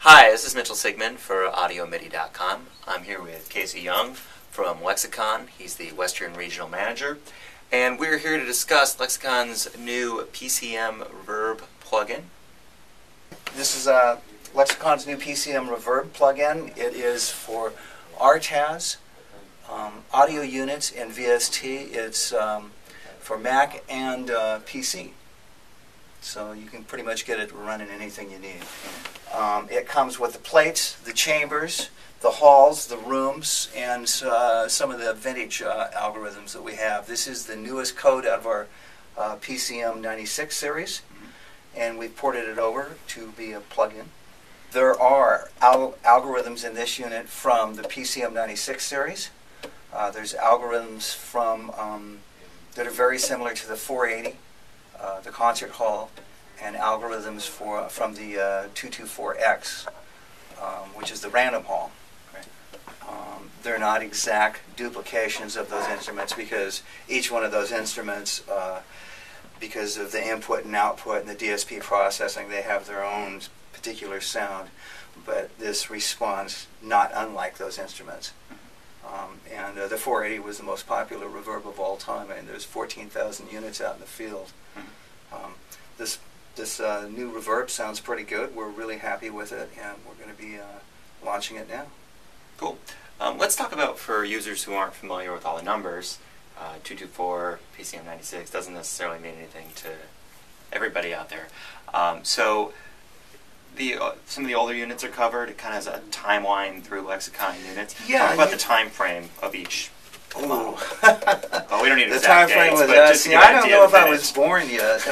Hi, this is Mitchell Sigmund for AudioMidi.com. I'm here with Casey Young from Lexicon. He's the Western Regional Manager. And we're here to discuss Lexicon's new PCM Reverb plugin. This is Lexicon's new PCM Reverb plugin. It is for RTAS, Audio Units, and VST. It's for Mac and PC. So you can pretty much get it running anything you need. It comes with the plates, the chambers, the halls, the rooms, and some of the vintage algorithms that we have. This is the newest code out of our PCM 96 series, and we've ported it over to be a plugin. There are algorithms in this unit from the PCM 96 series. There's algorithms from that are very similar to the 480, the concert hall, and algorithms from the 224X, which is the random hall. They're not exact duplications of those instruments because each one of those instruments, because of the input and output and the DSP processing, they have their own particular sound. But this responds not unlike those instruments. And the 480 was the most popular reverb of all time. I mean, there's 14,000 units out in the field. This new reverb sounds pretty good. We're really happy with it, and we're going to be launching it now. Cool. Let's talk about, for users who aren't familiar with all the numbers, 224, PCM 96 doesn't necessarily mean anything to everybody out there. So some of the older units are covered. It kind of has a timeline through Lexicon units. Yeah, talk about the time frame of each. Ooh. Well, we don't need the exact time frame dates, was but just to give I an don't idea know of if I vintage. was born yet.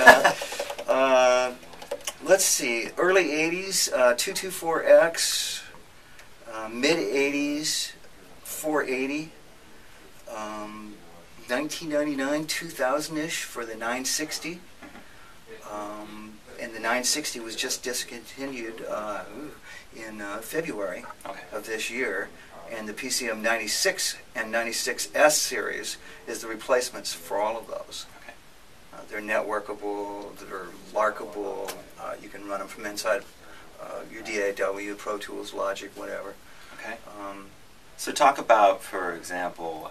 Let's see, early 80s, 224X, mid 80s, 480, 1999, 2000-ish for the 960. And the 960 was just discontinued in February of this year. And the PCM 96 and 96S series is the replacements for all of those. They're networkable, they're larkable, you can run them from inside your DAW, Pro Tools, Logic, whatever. Okay. So talk about, for example,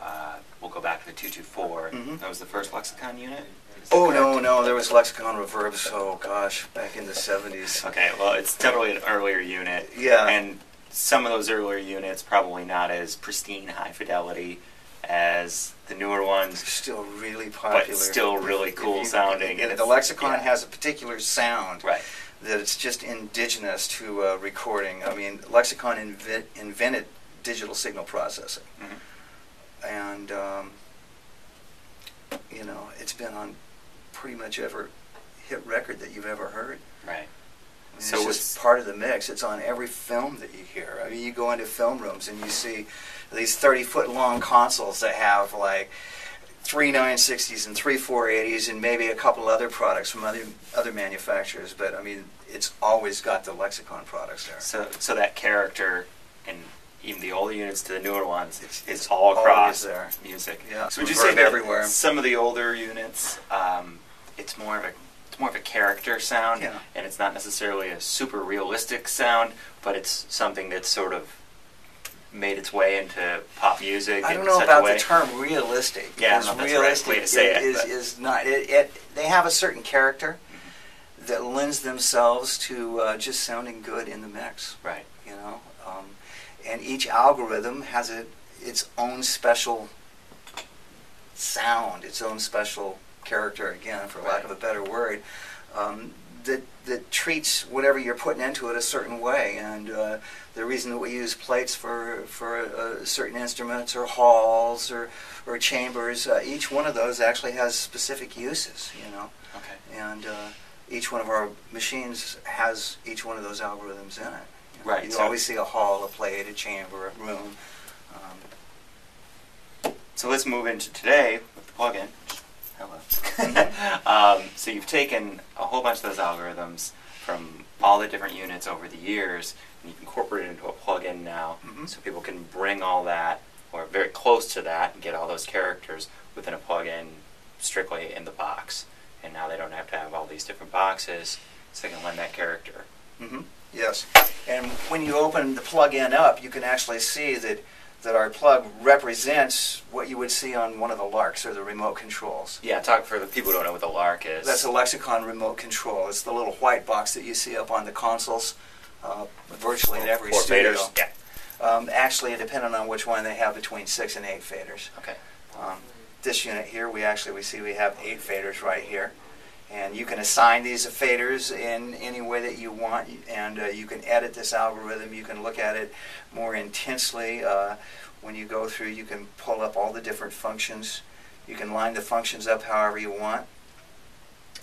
we'll go back to the 224. That was the first Lexicon unit? Oh, no, there was Lexicon Reverb, so gosh, back in the 70s. Okay, well, it's definitely an earlier unit. Yeah. And some of those earlier units probably not as pristine, high fidelity as the newer ones. Still really popular. But still really cool sounding. And the Lexicon has a particular sound. Right. That it's just indigenous to recording. I mean, Lexicon invented digital signal processing. And, you know, it's been on pretty much every hit record that you've ever heard. Right. I mean, so it's just part of the mix. It's on every film that you hear. I mean, you go into film rooms and you see these 30-foot long consoles that have like 3 960s and 3 480s and maybe a couple other products from other manufacturers. But I mean, it's always got the Lexicon products there. So that character, and even the older units to the newer ones, it's all across there. Music. Yeah. So would you say that everywhere. Some of the older units, it's more of a character sound, and it's not necessarily a super realistic sound, but it's something that's sort of made its way into pop music. I don't know about the term realistic. Yeah, that's the right way to say it. Is not. They have a certain character that lends themselves to just sounding good in the mix. Right. You know, and each algorithm has its own special sound, its own special character, again, for lack of a better word, that treats whatever you're putting into it a certain way. And the reason that we use plates for certain instruments or halls or chambers, each one of those actually has specific uses, you know. Okay. And each one of our machines has each one of those algorithms in it. You know, Right. You always see a hall, a plate, a chamber, a room. So let's move into today with the plugin. Hello. So you've taken a whole bunch of those algorithms from all the different units over the years, and you've incorporated it into a plugin now, so people can bring all that, or very close to that, and get all those characters within a plugin strictly in the box. And now they don't have to have all these different boxes, so they can lend that character. Yes. And when you open the plug-in up, you can actually see that our plug represents what you would see on one of the Larks or the remote controls. Yeah, talk for the people who don't know what the Lark is. That's a Lexicon remote control. It's the little white box that you see up on the consoles, virtually in every 4 studio. faders? Yeah. Actually, depending on which one, they have between 6 and 8 faders. Okay. This unit here, we have 8 faders right here. And you can assign these faders in any way that you want, and you can edit this algorithm. You can look at it more intensely. When you go through, you can pull up all the different functions. You can line the functions up however you want.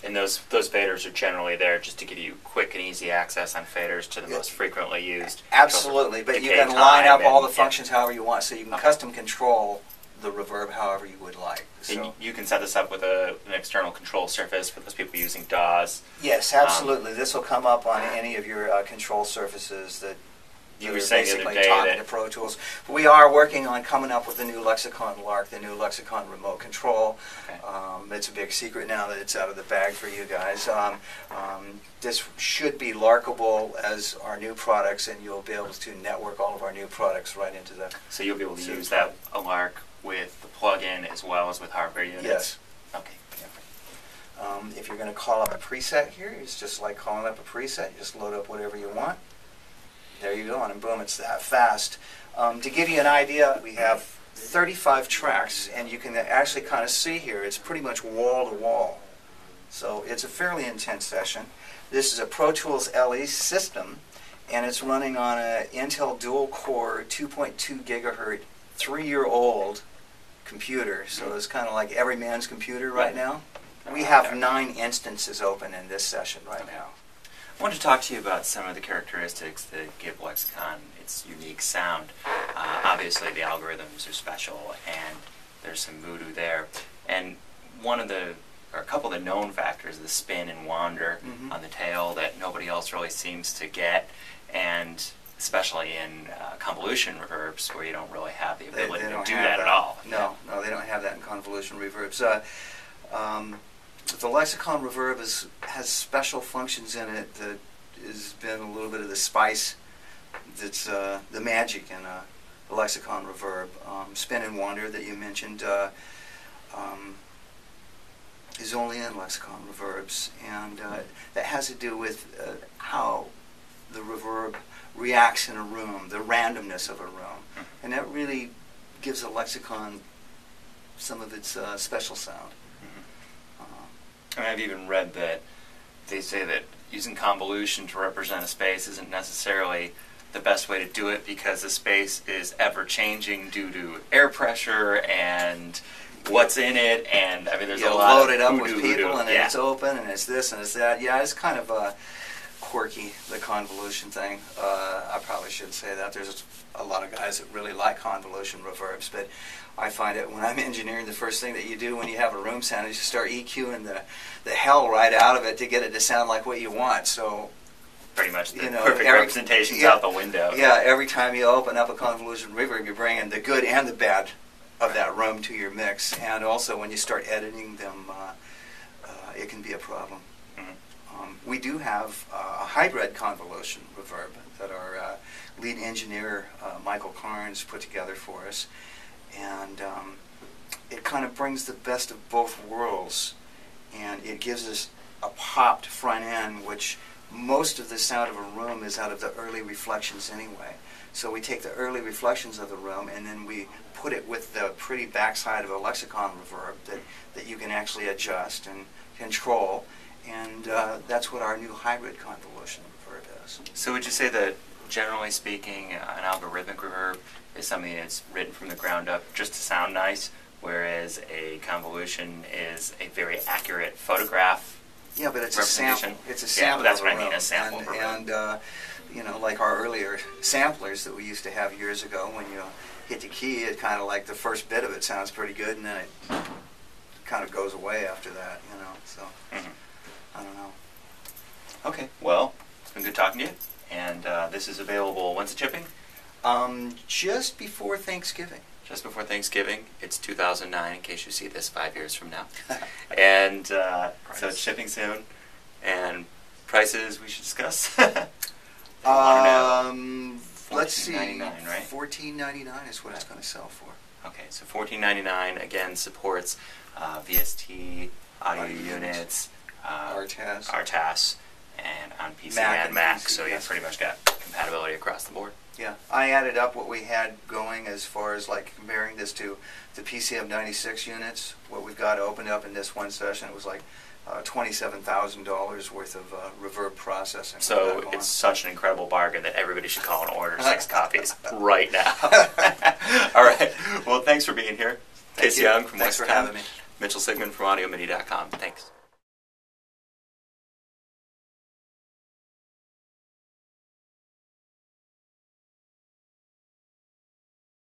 And those faders are generally there just to give you quick and easy access on faders to the most frequently used. Absolutely, but you can line up all the functions however you want, so you can custom control the reverb however you would like. So and you can set this up with an external control surface for those people using DAWs. Yes, absolutely. This will come up on any of your control surfaces that you were saying the other day talking to Pro Tools. We are working on coming up with the new Lexicon Lark, the new Lexicon remote control. Okay. It's a big secret now that it's out of the bag for you guys. This should be Larkable as our new products, and you'll be able to network all of our new products right into the... So you'll be able to use that Lark with the plug-in as well as with hardware units? Yes. Okay. If you're going to call up a preset here, it's just like calling up a preset. You just load up whatever you want. There you go, and boom, it's that fast. To give you an idea, we have 35 tracks, and you can actually kind of see here, it's pretty much wall to wall. So it's a fairly intense session. This is a Pro Tools LE system, and it's running on an Intel dual-core 2.2 gigahertz, 3-year-old computer. So it's kind of like every man's computer right now. We have 9 instances open in this session right now. I wanted to talk to you about some of the characteristics that give Lexicon its unique sound. Obviously, the algorithms are special, and there's some voodoo there. And a couple of the known factors, the spin and wander on the tail that nobody else really seems to get, and especially in convolution reverbs where you don't really have the ability to do that at all. No, they don't have that in convolution reverbs. The Lexicon Reverb has special functions in it that has been a little bit of the spice that's the magic in the Lexicon Reverb. Spin and wander that you mentioned is only in Lexicon Reverbs, and that has to do with how the reverb reacts in a room, the randomness of a room, and that really gives a Lexicon some of its special sound. And I've even read that they say that using convolution to represent a space isn't necessarily the best way to do it because the space is ever-changing due to air pressure and what's in it, and I mean there's a lot load it up with people, and yeah. It's open, and it's this, and it's that. Yeah, it's kind of quirky, the convolution thing. I probably shouldn't say that. There's a lot of guys that really like convolution reverbs, but I find it when I'm engineering, the first thing that you do when you have a room sound is you start EQing the hell right out of it to get it to sound like what you want. So pretty much the perfect representation's out the window. Yeah, every time you open up a convolution reverb, you're bringing the good and the bad of that room to your mix. And also when you start editing them, it can be a problem. We do have a hybrid convolution reverb that our lead engineer, Michael Carnes, put together for us. And it kind of brings the best of both worlds, and it gives us a popped front end, which most of the sound of a room is out of the early reflections anyway. So we take the early reflections of the room and then we put it with the pretty backside of a Lexicon reverb that you can actually adjust and control, and that's what our new hybrid convolution reverb is. So would you say that, generally speaking, an algorithmic reverb is something that's written from the ground up just to sound nice, whereas a convolution is a very accurate photograph? Yeah, but it's a sample. It's a sample. Yeah, that's of what a I mean, room. a sample. And you know, like our earlier samplers that we used to have years ago, when you hit the key, it kind of like the first bit of it sounds pretty good, and then it kind of goes away after that. You know, so I don't know. Okay, well, it's been good talking to you, and this is available. When's the shipping? Just before Thanksgiving. Just before Thanksgiving. It's 2009, in case you see this 5 years from now. And so it's shipping soon. And prices we should discuss. They want to know. Let's see. $14.99, right? $14.99 is what it's going to sell for. Okay, so $14.99 again supports VST, Audio Units, RTAS, and on PC and Mac. PC, so yes. you pretty much got compatibility across the board. Yeah, I added up what we had going as far as like comparing this to the PCM 96 units. What we've got opened up in this one session, it was like $27,000 worth of reverb processing. So it's such an incredible bargain that everybody should call and order 6 copies right now. All right. Well, thanks for being here. Casey Young from Thanks for Lexicon. having me. Mitchell Sigmund from AudioMidi.com. Thanks.